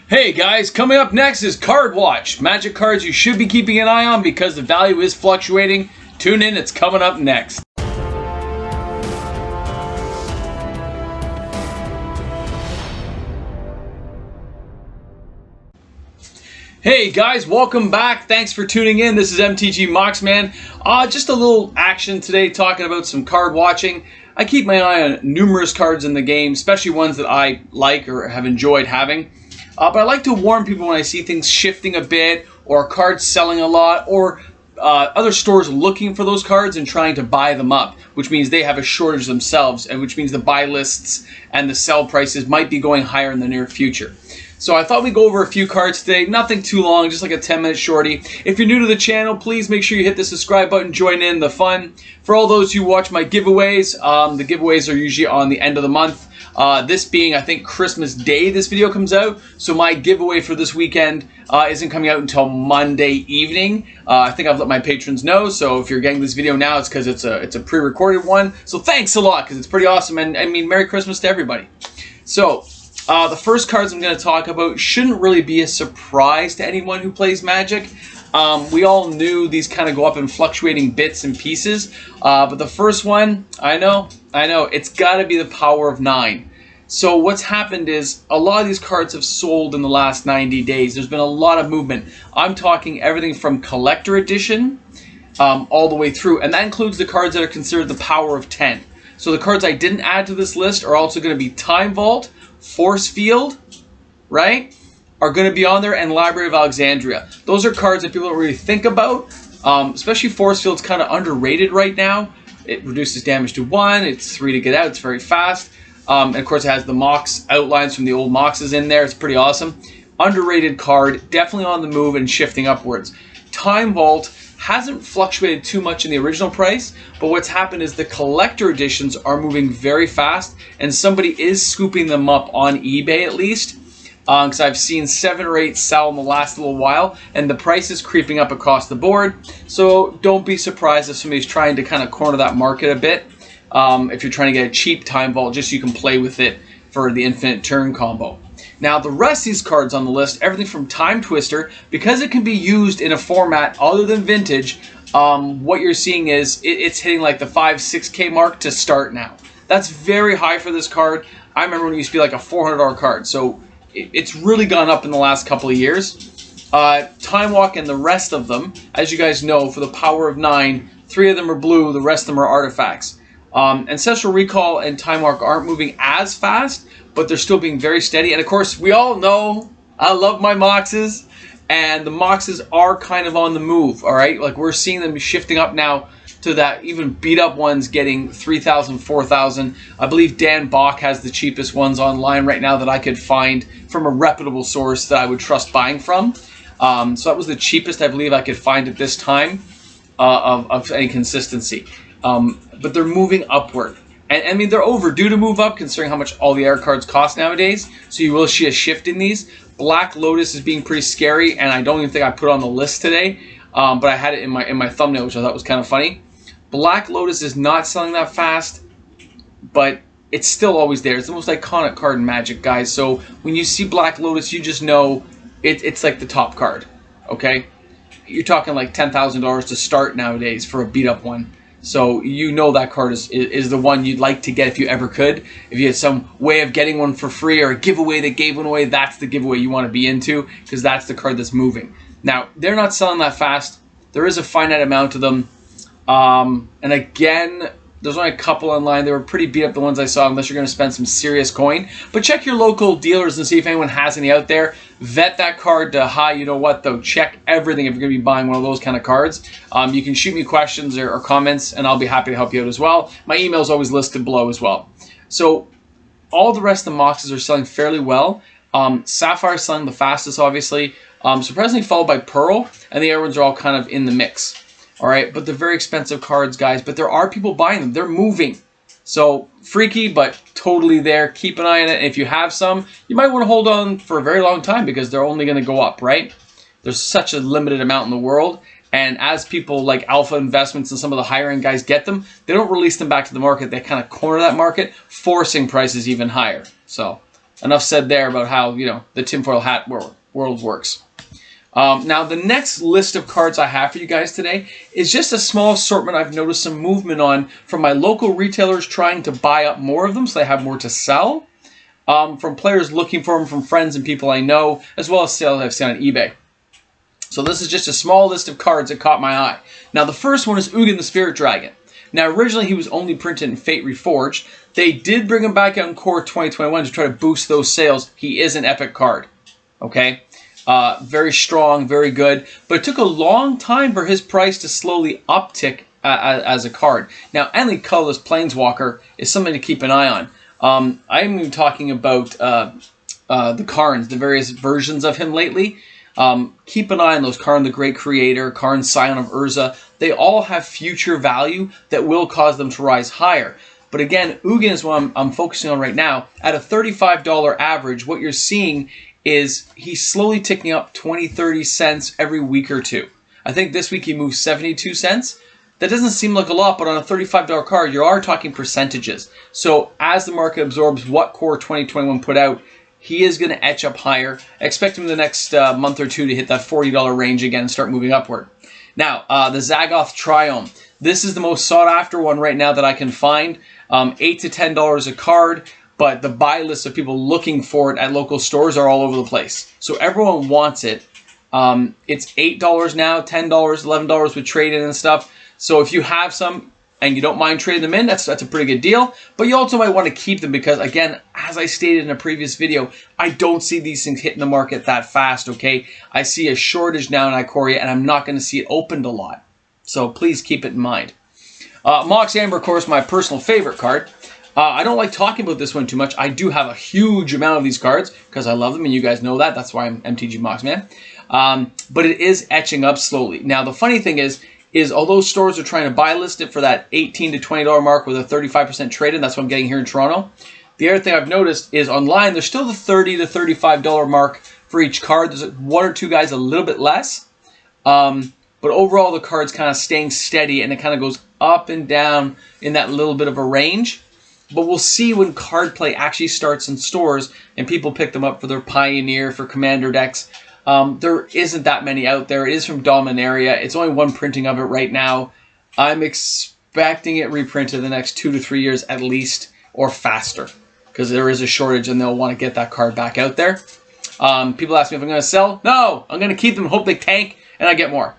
Hey guys, coming up next is Card Watch. Magic cards you should be keeping an eye on because the value is fluctuating. Tune in, it's coming up next. Hey guys, welcome back. Thanks for tuning in. This is MTG Moxman. Just a little action today talking about some card watching. I keep my eye on numerous cards in the game, especially ones that I like or have enjoyed having. But I like to warn people when I see things shifting a bit or cards selling a lot or other stores looking for those cards and trying to buy them up, which means they have a shortage themselves, and which means the buy lists and the sell prices might be going higher in the near future. So I thought we'd go over a few cards today, nothing too long, just like a 10-minute shorty. If you're new to the channel, please make sure you hit the subscribe button, join in the fun. For all those who watch my giveaways, the giveaways are usually on the end of the month. This being, I think, Christmas Day this video comes out, so my giveaway for this weekend isn't coming out until Monday evening. I think I've let my patrons know, so if you're getting this video now, it's because it's a pre-recorded one. So thanks a lot, because it's pretty awesome, and I mean, Merry Christmas to everybody. So, the first cards I'm going to talk about shouldn't really be a surprise to anyone who plays Magic. We all knew these kind of go up in fluctuating bits and pieces, but the first one, I know, it's got to be the Power of 9. So what's happened is a lot of these cards have sold in the last 90 days. There's been a lot of movement. I'm talking everything from collector edition all the way through, and that includes the cards that are considered the Power of 10. So the cards I didn't add to this list are also going to be Time Vault, Force Field, right, are going to be on there, and Library of Alexandria. Those are cards that people don't really think about, especially Force Field's kind of underrated right now. It reduces damage to 1, it's 3 to get out, it's very fast. And of course it has the Mox outlines from the old Moxes in there, it's pretty awesome. Underrated card, definitely on the move and shifting upwards. Time Vault hasn't fluctuated too much in the original price, but what's happened is the collector editions are moving very fast, and somebody is scooping them up on eBay at least, because I've seen 7 or 8 sell in the last little while, and the price is creeping up across the board. So don't be surprised if somebody's trying to kind of corner that market a bit. If you're trying to get a cheap Time Vault just so you can play with it for the infinite turn combo. Now the rest of these cards on the list, everything from Time Twister, because it can be used in a format other than Vintage, what you're seeing is it's hitting like the 5-6K mark to start now. That's very high for this card. I remember when it used to be like a $400 card, so it's really gone up in the last couple of years. Time Walk and the rest of them, as you guys know, for the Power of 9, 3 of them are blue, the rest of them are artifacts. Ancestral Recall and Time Walk aren't moving as fast, but they're still being very steady. And of course, we all know I love my Moxes, and the Moxes are kind of on the move, all right? Like, we're seeing them shifting up now to that, even beat up ones getting 3,000, 4,000. I believe Dan Bach has the cheapest ones online right now that I could find from a reputable source that I would trust buying from. So that was the cheapest I believe I could find at this time of any consistency. But they're moving upward. And I mean, they're overdue to move up considering how much all the air cards cost nowadays. So you will see a shift in these. Black Lotus is being pretty scary, and I don't even think I put it on the list today. But I had it in my thumbnail, which I thought was kind of funny. Black Lotus is not selling that fast, but it's still always there. It's the most iconic card in Magic, guys. So when you see Black Lotus, you just know it's like the top card, okay? You're talking like $10,000 to start nowadays for a beat-up one. So you know that card is the one you'd like to get if you ever could. If you had some way of getting one for free or a giveaway that gave one away, that's the giveaway you want to be into, because that's the card that's moving. Now, they're not selling that fast. There is a finite amount of them. And again, there's only a couple online. They were pretty beat up, the ones I saw, unless you're going to spend some serious coin. But check your local dealers and see if anyone has any out there. Vet that card to high. You know what, though? Check everything if you're going to be buying one of those kind of cards. You can shoot me questions or comments, and I'll be happy to help you out as well. My email is always listed below as well. So all the rest of the Moxes are selling fairly well. Sapphire is selling the fastest, obviously. Surprisingly followed by Pearl, and the other ones are all kind of in the mix. All right, but they're very expensive cards, guys. But there are people buying them. They're moving. So freaky, but totally there. Keep an eye on it. And if you have some, you might want to hold on for a very long time because they're only going to go up, right? There's such a limited amount in the world. And as people like Alpha Investments and some of the higher end guys get them, they don't release them back to the market. They kind of corner that market, forcing prices even higher. So enough said there about how, you know, the tinfoil hat world works. Now, the next list of cards I have for you guys today is just a small assortment I've noticed some movement on from my local retailers trying to buy up more of them so they have more to sell, from players looking for them, from friends and people I know, as well as sales I've seen on eBay. So this is just a small list of cards that caught my eye. Now, the first one is Ugin the Spirit Dragon. Now, originally he was only printed in Fate Reforged. They did bring him back out in Core 2021 to try to boost those sales. He is an epic card, okay? Very strong, very good, but it took a long time for his price to slowly uptick as a card. Now, Endly Colorless Planeswalker is something to keep an eye on. I'm even talking about the Karns, the various versions of him lately. Keep an eye on those. Karn the Great Creator, Karn Scion of Urza. They all have future value that will cause them to rise higher. But again, Ugin is what I'm focusing on right now. At a $35 average, what you're seeing is he's slowly ticking up 20-30 cents every week or two. I think this week he moved 72 cents. That doesn't seem like a lot, but on a $35 card, you are talking percentages. So as the market absorbs what Core 2021 put out, he is going to etch up higher. I expect him in the next month or two to hit that $40 range again and start moving upward. Now, the Zagoth Triome. This is the most sought after one right now that I can find. $8 to $10 a card. But the buy list of people looking for it at local stores are all over the place. So everyone wants it. It's $8 now, $10, $11 with trade-in and stuff. So if you have some and you don't mind trading them in, that's a pretty good deal. But you also might want to keep them because, again, as I stated in a previous video, I don't see these things hitting the market that fast, okay? I see a shortage now in Ikoria, and I'm not going to see it opened a lot. So please keep it in mind. Mox Amber, of course, my personal favorite card. I don't like talking about this one too much. I do have a huge amount of these cards because I love them, and you guys know that. That's why I'm MTG Moxman. But it is etching up slowly. Now, the funny thing is although stores are trying to buy list it for that $18 to $20 mark with a 35% trade-in, that's what I'm getting here in Toronto. The other thing I've noticed is online, there's still the $30 to $35 mark for each card. There's one or two guys a little bit less. But overall, the card's kind of staying steady, and it kind of goes up and down in that little bit of a range. But we'll see when card play actually starts in stores and people pick them up for their Pioneer, for Commander decks. There isn't that many out there. It is from Dominaria. It's only one printing of it right now. I'm expecting it reprinted in the next 2 to 3 years at least, or faster, because there is a shortage and they'll want to get that card back out there. People ask me if I'm going to sell. No, I'm going to keep them, hope they tank, and I get more.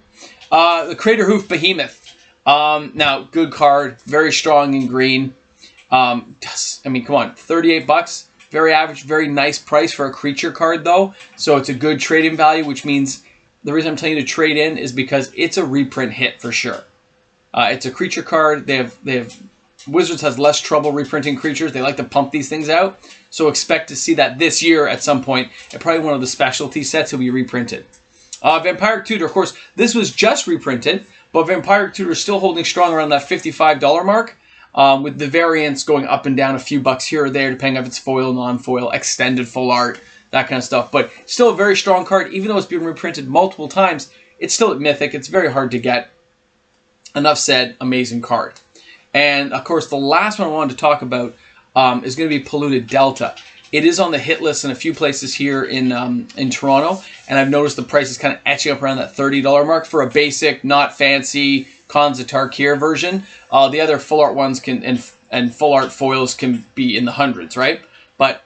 The Crater Hoof Behemoth. Now, good card, very strong in green. I mean, come on, 38 bucks, very average, very nice price for a creature card though. So it's a good trade-in value, which means the reason I'm telling you to trade in is because it's a reprint hit for sure. It's a creature card. They have Wizards has less trouble reprinting creatures. They like to pump these things out. So expect to see that this year at some point. And probably one of the specialty sets will be reprinted. Vampiric Tutor, of course, this was just reprinted, but Vampiric Tutor is still holding strong around that $55 mark. With the variants going up and down a few bucks here or there, depending if it's foil, non-foil, extended full art, that kind of stuff. But still a very strong card. Even though it's been reprinted multiple times, it's still at Mythic. It's very hard to get. Enough said, amazing card. And, of course, the last one I wanted to talk about is going to be Polluted Delta. It is on the hit list in a few places here in Toronto, and I've noticed the price is kind of etching up around that $30 mark for a basic, not fancy, Khans of Tarkir version. The other full art ones can and full art foils can be in the hundreds, right? But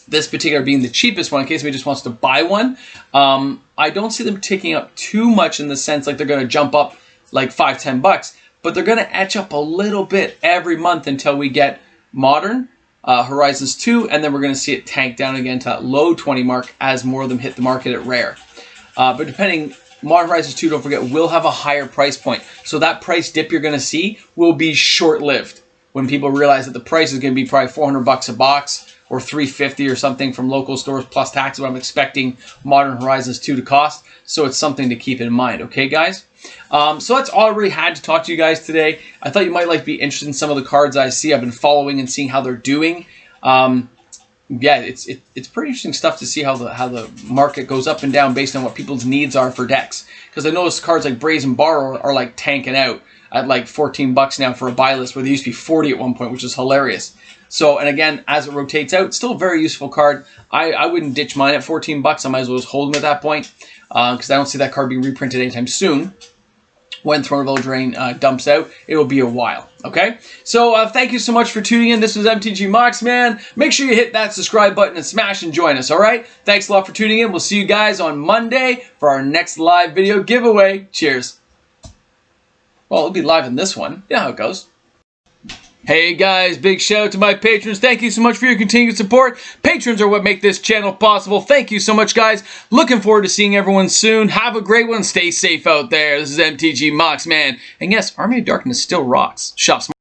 this particular being the cheapest one, in case anybody just wants to buy one, I don't see them ticking up too much in the sense like they're going to jump up like $5-10 bucks, but they're going to etch up a little bit every month until we get Modern, Horizons 2, and then we're going to see it tank down again to that low 20 mark as more of them hit the market at Rare. But depending, Modern Horizons 2, don't forget, will have a higher price point. So that price dip you're going to see will be short-lived when people realize that the price is going to be probably 400 bucks a box or 350 or something from local stores plus tax, what I'm expecting Modern Horizons 2 to cost. So it's something to keep in mind, okay, guys? So that's all I really had to talk to you guys today. I thought you might be interested in some of the cards I see. I've been following and seeing how they're doing. Yeah, it's pretty interesting stuff to see how the market goes up and down based on what people's needs are for decks. Because I noticed cards like Brazen Borrower are like tanking out at like 14 bucks now for a buy list, where they used to be 40 at one point, which is hilarious. So, and again, as it rotates out, still a very useful card. I wouldn't ditch mine at 14 bucks. I might as well just hold them at that point because I don't see that card being reprinted anytime soon. When Throne of Eldraine dumps out, it will be a while. Okay? So thank you so much for tuning in. This was MTG Moxman. Make sure you hit that subscribe button and smash and join us. All right? Thanks a lot for tuning in. We'll see you guys on Monday for our next live video giveaway. Cheers. Well, it'll be live in this one. You know how it goes. Hey guys, big shout out to my patrons. Thank you so much for your continued support. Patrons are what make this channel possible. Thank you so much, guys. Looking forward to seeing everyone soon. Have a great one. Stay safe out there. This is MTG Moxman. And yes, Army of Darkness still rocks. Shop smart.